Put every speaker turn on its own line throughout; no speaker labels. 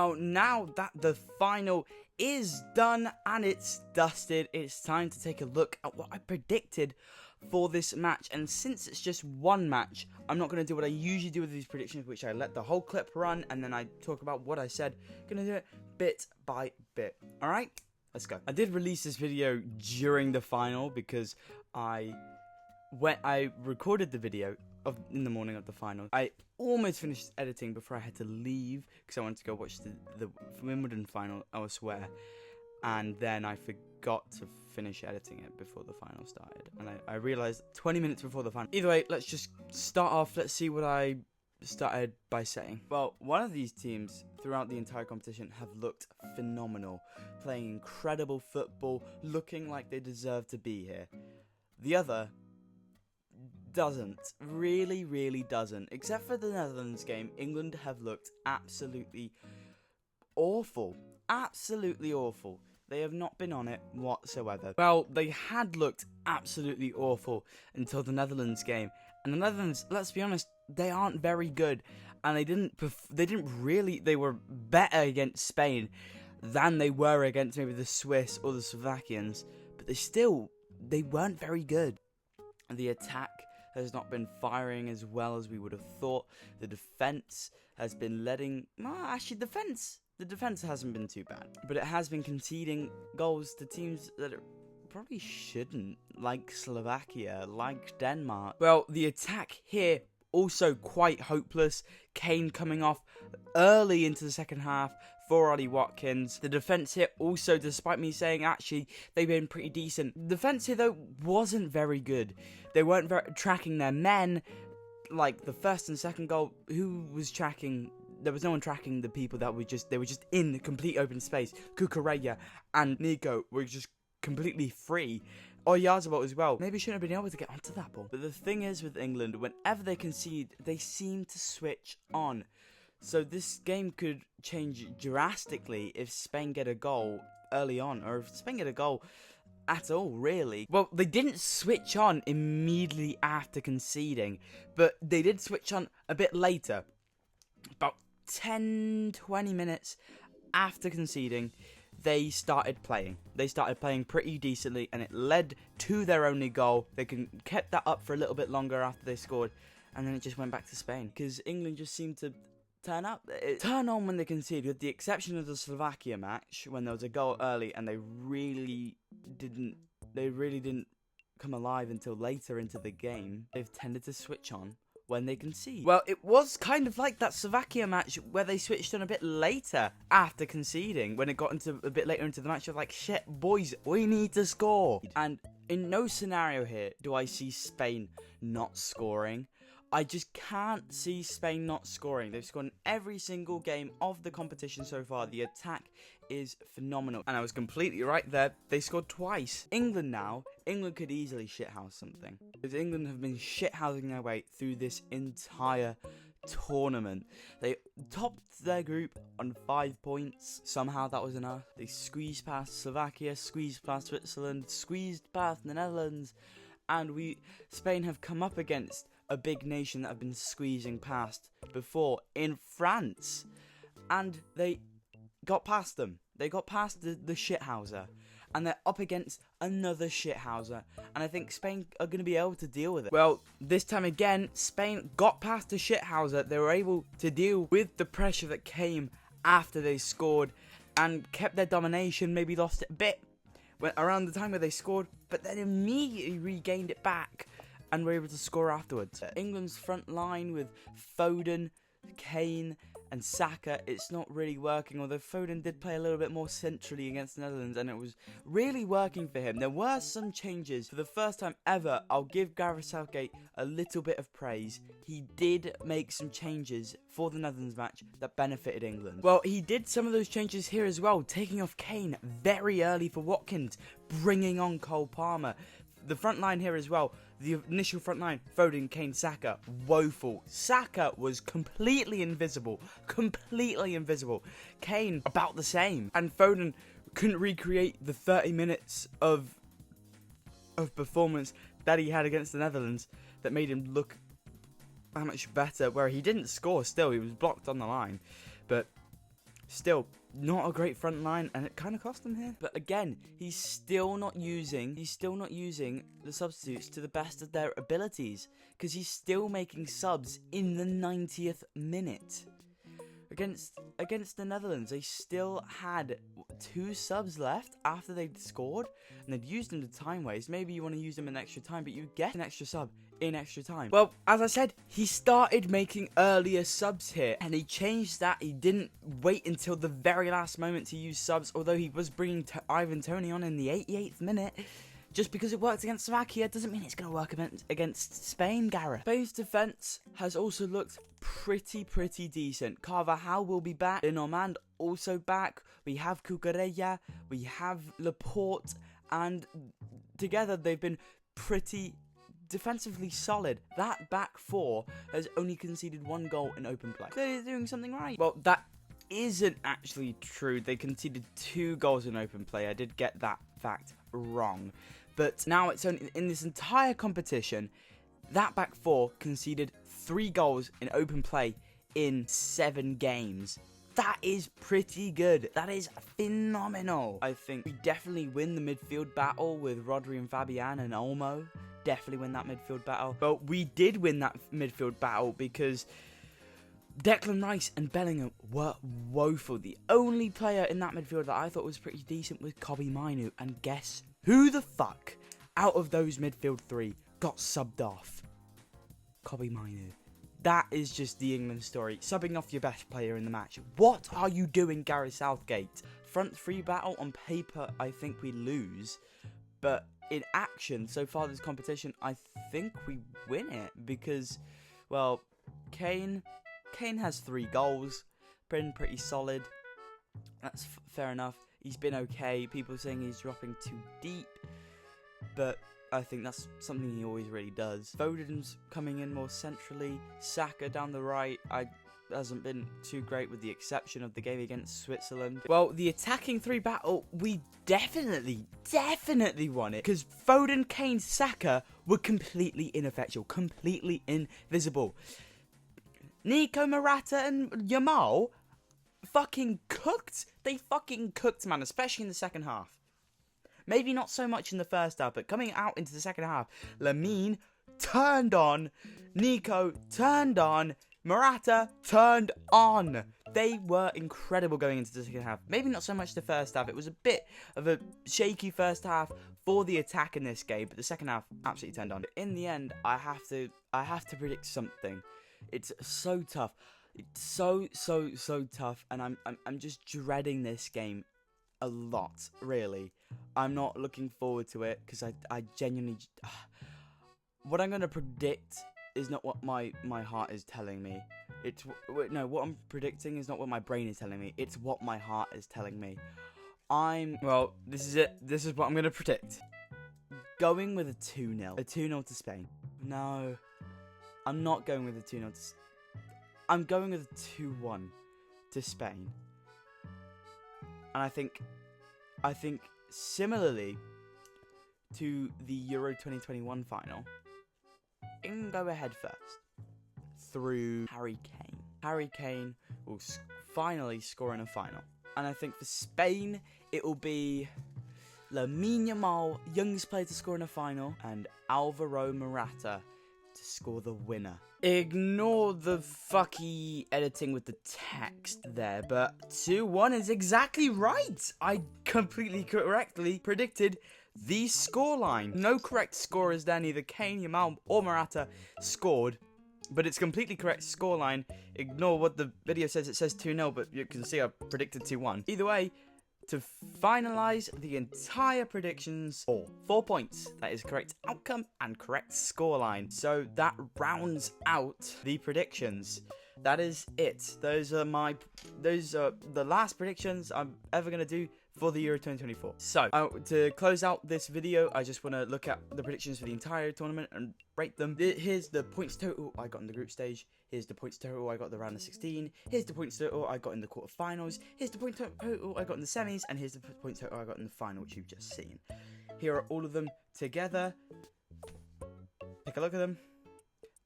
Oh, now that the final is done and it's dusted, it's time to take a look at what I predicted for this match. And since it's just one match, I'm not going to do what I usually do with these predictions, which I let the whole clip run and then I talk about what I said. Going to do it bit by bit. Alright, let's go. I did release this video during the final because I recorded the video in the morning of the final. I almost finished editing before I had to leave because I wanted to go watch the Wimbledon final elsewhere, and then I forgot to finish editing it before the final started, and I realized 20 minutes before the final. Either way, let's just start off. Let's see what I started by saying. Well, one of these teams throughout the entire competition have looked phenomenal, playing incredible football, looking like they deserve to be here. The other really doesn't. Except for the Netherlands game, England have looked absolutely awful. Absolutely awful. They have not been on it whatsoever. Well, they had looked absolutely awful until the Netherlands game. And the Netherlands, let's be honest, they aren't very good. And they were better against Spain than they were against maybe the Swiss or the Slovakians. But they weren't very good. The attack has not been firing as well as we would have thought. The defense has been the defense hasn't been too bad, but it has been conceding goals to teams that probably shouldn't, like Slovakia, like Denmark. Well, the attack here also quite hopeless. Kane coming off early into the second half for Ollie Watkins. The defence here also, despite me saying actually they've been pretty decent, the defence here though wasn't very good. They weren't tracking their men. Like the first and second goal, who was tracking? There was no one tracking the people that were just in complete open space. Cucurella and Nico were just completely free. Oyarzabal as well. Maybe shouldn't have been able to get onto that ball. But the thing is with England, whenever they concede, they seem to switch on. So this game could change drastically if Spain get a goal early on, or if Spain get a goal at all, really. Well, they didn't switch on immediately after conceding, but they did switch on a bit later. About 10-20 minutes after conceding, they started playing. They started playing pretty decently, and it led to their only goal. They kept that up for a little bit longer after they scored, and then it just went back to Spain. Because England just seemed to turn on when they conceded, with the exception of the Slovakia match, when there was a goal early, and they really didn't come alive until later into the game. They've tended to switch on when they concede. Well, it was kind of like that Slovakia match where they switched on a bit later after conceding. When it got into a bit later into the match, you're like, shit, boys, we need to score. And in no scenario here do I see Spain not scoring. I just can't see Spain not scoring. They've scored in every single game of the competition so far. The attack is phenomenal. And I was completely right there. They scored twice. England could easily shithouse something. Because England have been shithousing their way through this entire tournament. They topped their group on 5 points. Somehow that was enough. They squeezed past Slovakia, squeezed past Switzerland, squeezed past the Netherlands. And Spain have come up against a big nation that have been squeezing past before in France, and they got past them. They got past the shithouser, and they're up against another shithouser, and I think Spain are going to be able to deal with it. Well, this time again, Spain got past the shithouser. They were able to deal with the pressure that came after they scored and kept their domination, maybe lost it a bit around the time where they scored, but then immediately regained it back and were able to score afterwards. England's front line with Foden, Kane and Saka, it's not really working, although Foden did play a little bit more centrally against the Netherlands and it was really working for him. There were some changes. For the first time ever, I'll give Gareth Southgate a little bit of praise. He did make some changes for the Netherlands match that benefited England. Well, he did some of those changes here as well, taking off Kane very early for Watkins, bringing on Cole Palmer. The front line here as well, the initial front line, Foden, Kane, Saka, woeful. Saka was completely invisible. Kane, about the same. And Foden couldn't recreate the 30 minutes of performance that he had against the Netherlands that made him look that much better, where he didn't score still. He was blocked on the line. But Still, not a great front line, and it kind of cost him here. But again, he's still not using the substitutes to the best of their abilities, because he's still making subs in the 90th minute. Against the Netherlands, they still had 2 subs left after they'd scored, and they'd used them to time waste. Maybe you want to use them in extra time, but you get an extra sub in extra time. Well, as I said, he started making earlier subs here, and he changed that. He didn't wait until the very last moment to use subs, although he was bringing Ivan Toney on in the 88th minute. Just because it worked against Slovakia doesn't mean it's going to work against Spain, Gareth. Spain's defence has also looked pretty decent. Carvajal will be back. Lenormand also back. We have Cucurella. We have Laporte. And together they've been pretty defensively solid. That back 4 has only conceded 1 goal in open play. Clearly doing something right. Well, that isn't actually true. They conceded 2 goals in open play. I did get that fact wrong. But now it's only in this entire competition, that back 4 conceded 3 goals in open play in 7 games. That is pretty good. That is phenomenal. I think we definitely win the midfield battle with Rodri and Fabian and Olmo. Definitely win that midfield battle. But we did win that midfield battle because Declan Rice and Bellingham were woeful. The only player in that midfield that I thought was pretty decent was Kobbie Mainoo. And guess who the fuck out of those midfield 3 got subbed off? Kobbie Mainoo. That is just the England story. Subbing off your best player in the match. What are you doing, Gareth Southgate? Front 3 battle on paper, I think we lose. But in action, so far this competition, I think we win it. Because, well, Kane has 3 goals. Been pretty solid. That's fair enough. He's been okay. People saying he's dropping too deep. But I think that's something he always really does. Foden's coming in more centrally. Saka down the right. Hasn't been too great with the exception of the game against Switzerland. Well, the attacking 3 battle, we definitely won it. Because Foden, Kane, Saka were completely ineffectual. Completely invisible. Nico, Morata and Yamal fucking cooked. They fucking cooked, man, especially in the second half. Maybe not so much in the first half, but coming out into the second half, Lamine turned on, Nico turned on, Morata turned on. They were incredible going into the second half. Maybe not so much the first half. It was a bit of a shaky first half for the attack in this game, but the second half absolutely turned on. In the end, I have to predict something. It's so tough. It's so tough, and I'm just dreading this game a lot, really. I'm not looking forward to it because I genuinely what I'm going to predict is not what my heart is telling me. What I'm predicting is not what my brain is telling me. It's what my heart is telling me. Well, this is it. This is what I'm going to predict. Going with a 2-0. A 2-0 to Spain. No. I'm not going with a 2-0 to I'm going with a 2-1 to Spain. And I think similarly to the Euro 2021 final, England go ahead first through Harry Kane. Harry Kane will finally score in a final. And I think for Spain, it will be Lamine Yamal, youngest player to score in a final, and Alvaro Morata to score the winner. Ignore the fucky editing with the text there, but 2-1 is exactly right. I completely correctly predicted the scoreline. No correct scorers there, neither Kane, Yamal, or Morata scored, but it's completely correct scoreline. Ignore what the video says. It says 2-0, but you can see I predicted 2-1. Either way, to finalise the entire predictions, 4 points. That is correct outcome and correct scoreline. So that rounds out the predictions. That is it. Those are the last predictions I'm ever going to do for the Euro 2024. So, to close out this video, I just want to look at the predictions for the entire tournament and rate them. Here's the points total I got in the group stage. Here's the points total I got in the round of 16. Here's the points total I got in the quarterfinals. Here's the points total I got in the semis. And here's the points total I got in the final, which you've just seen. Here are all of them together. Take a look at them.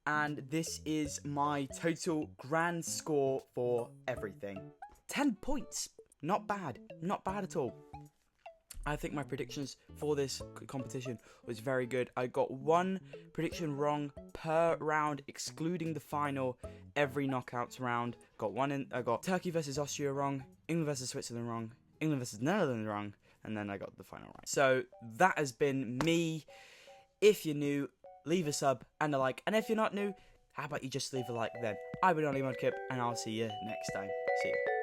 And this is my total grand score for everything. 10 points. Not bad. Not bad at all. I think my predictions for this competition was very good. I got one prediction wrong per round, excluding the final, every knockouts round. I got Turkey versus Austria wrong, England versus Switzerland wrong, England versus Netherlands wrong, and then I got the final right. So that has been me. If you're new, leave a sub and a like. And if you're not new, how about you just leave a like then? I've been Ollie Mudkip, and I'll see you next time. See you.